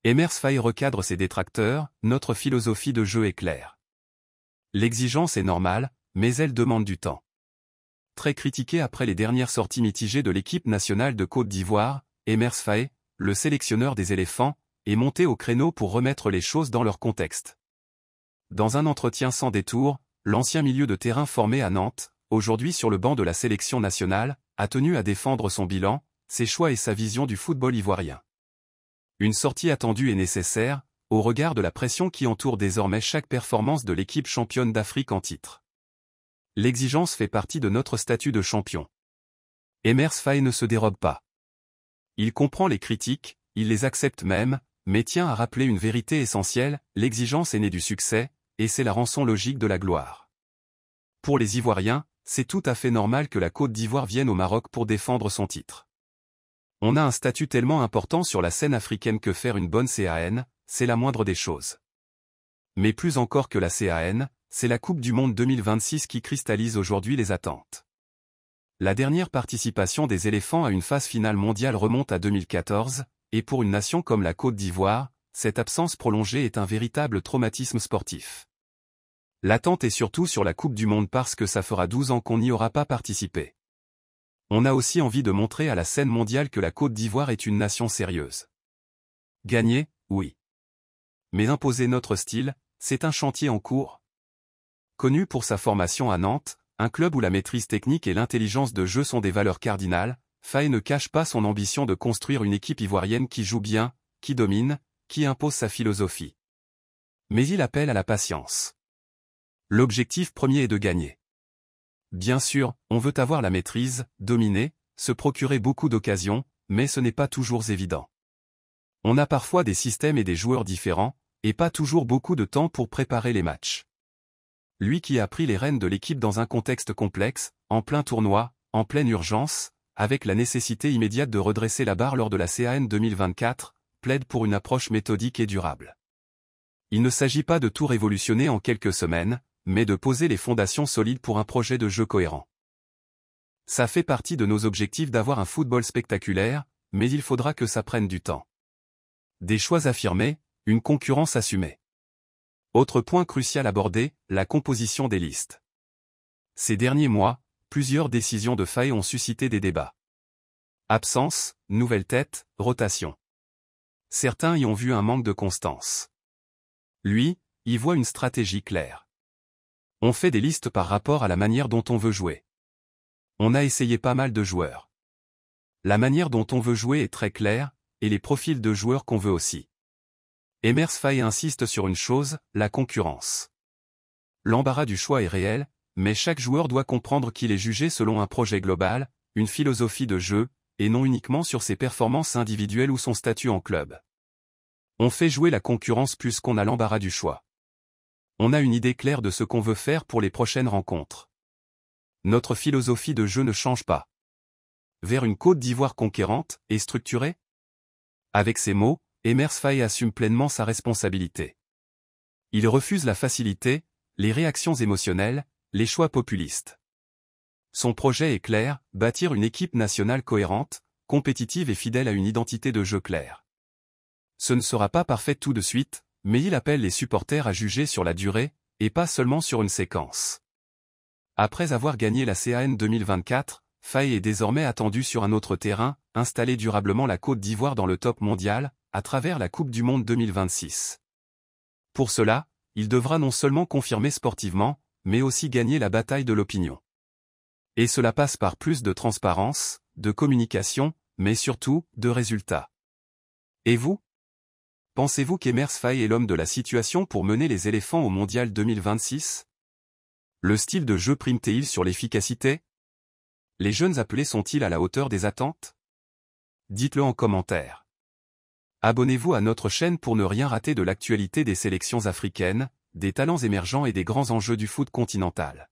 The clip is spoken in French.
Emers Faé recadre ses détracteurs, notre philosophie de jeu est claire. L'exigence est normale, mais elle demande du temps. Très critiqué après les dernières sorties mitigées de l'équipe nationale de Côte d'Ivoire, Emers Faé, le sélectionneur des éléphants, est monté au créneau pour remettre les choses dans leur contexte. Dans un entretien sans détour, l'ancien milieu de terrain formé à Nantes, aujourd'hui sur le banc de la sélection nationale, a tenu à défendre son bilan, ses choix et sa vision du football ivoirien. Une sortie attendue et nécessaire, au regard de la pression qui entoure désormais chaque performance de l'équipe championne d'Afrique en titre. L'exigence fait partie de notre statut de champion. Emers Faé ne se dérobe pas. Il comprend les critiques, il les accepte même, mais tient à rappeler une vérité essentielle, l'exigence est née du succès, et c'est la rançon logique de la gloire. Pour les Ivoiriens, c'est tout à fait normal que la Côte d'Ivoire vienne au Maroc pour défendre son titre. On a un statut tellement important sur la scène africaine que faire une bonne CAN, c'est la moindre des choses. Mais plus encore que la CAN, c'est la Coupe du Monde 2026 qui cristallise aujourd'hui les attentes. La dernière participation des éléphants à une phase finale mondiale remonte à 2014, et pour une nation comme la Côte d'Ivoire, cette absence prolongée est un véritable traumatisme sportif. L'attente est surtout sur la Coupe du Monde parce que ça fera 12 ans qu'on n'y aura pas participé. On a aussi envie de montrer à la scène mondiale que la Côte d'Ivoire est une nation sérieuse. Gagner, oui. Mais imposer notre style, c'est un chantier en cours. Connu pour sa formation à Nantes, un club où la maîtrise technique et l'intelligence de jeu sont des valeurs cardinales, Faé ne cache pas son ambition de construire une équipe ivoirienne qui joue bien, qui domine, qui impose sa philosophie. Mais il appelle à la patience. L'objectif premier est de gagner. Bien sûr, on veut avoir la maîtrise, dominer, se procurer beaucoup d'occasions, mais ce n'est pas toujours évident. On a parfois des systèmes et des joueurs différents, et pas toujours beaucoup de temps pour préparer les matchs. Lui qui a pris les rênes de l'équipe dans un contexte complexe, en plein tournoi, en pleine urgence, avec la nécessité immédiate de redresser la barre lors de la CAN 2024, plaide pour une approche méthodique et durable. Il ne s'agit pas de tout révolutionner en quelques semaines, mais de poser les fondations solides pour un projet de jeu cohérent. Ça fait partie de nos objectifs d'avoir un football spectaculaire, mais il faudra que ça prenne du temps. Des choix affirmés, une concurrence assumée. Autre point crucial abordé, la composition des listes. Ces derniers mois, plusieurs décisions de Faé ont suscité des débats. Absence, nouvelle tête, rotation. Certains y ont vu un manque de constance. Lui, y voit une stratégie claire. On fait des listes par rapport à la manière dont on veut jouer. On a essayé pas mal de joueurs. La manière dont on veut jouer est très claire, et les profils de joueurs qu'on veut aussi. Emers Faé insiste sur une chose, la concurrence. L'embarras du choix est réel, mais chaque joueur doit comprendre qu'il est jugé selon un projet global, une philosophie de jeu, et non uniquement sur ses performances individuelles ou son statut en club. On fait jouer la concurrence plus qu'on a l'embarras du choix. On a une idée claire de ce qu'on veut faire pour les prochaines rencontres. Notre philosophie de jeu ne change pas. Vers une Côte d'Ivoire conquérante et structurée? Avec ces mots, Emers Faé assume pleinement sa responsabilité. Il refuse la facilité, les réactions émotionnelles, les choix populistes. Son projet est clair, bâtir une équipe nationale cohérente, compétitive et fidèle à une identité de jeu claire. Ce ne sera pas parfait tout de suite, mais il appelle les supporters à juger sur la durée, et pas seulement sur une séquence. Après avoir gagné la CAN 2024, Faé est désormais attendu sur un autre terrain, installer durablement la Côte d'Ivoire dans le top mondial, à travers la Coupe du Monde 2026. Pour cela, il devra non seulement confirmer sportivement, mais aussi gagner la bataille de l'opinion. Et cela passe par plus de transparence, de communication, mais surtout, de résultats. Et vous? Pensez-vous qu'Emers Faé est l'homme de la situation pour mener les éléphants au Mondial 2026? Le style de jeu prime-t-il sur l'efficacité? Les jeunes appelés sont-ils à la hauteur des attentes? Dites-le en commentaire. Abonnez-vous à notre chaîne pour ne rien rater de l'actualité des sélections africaines, des talents émergents et des grands enjeux du foot continental.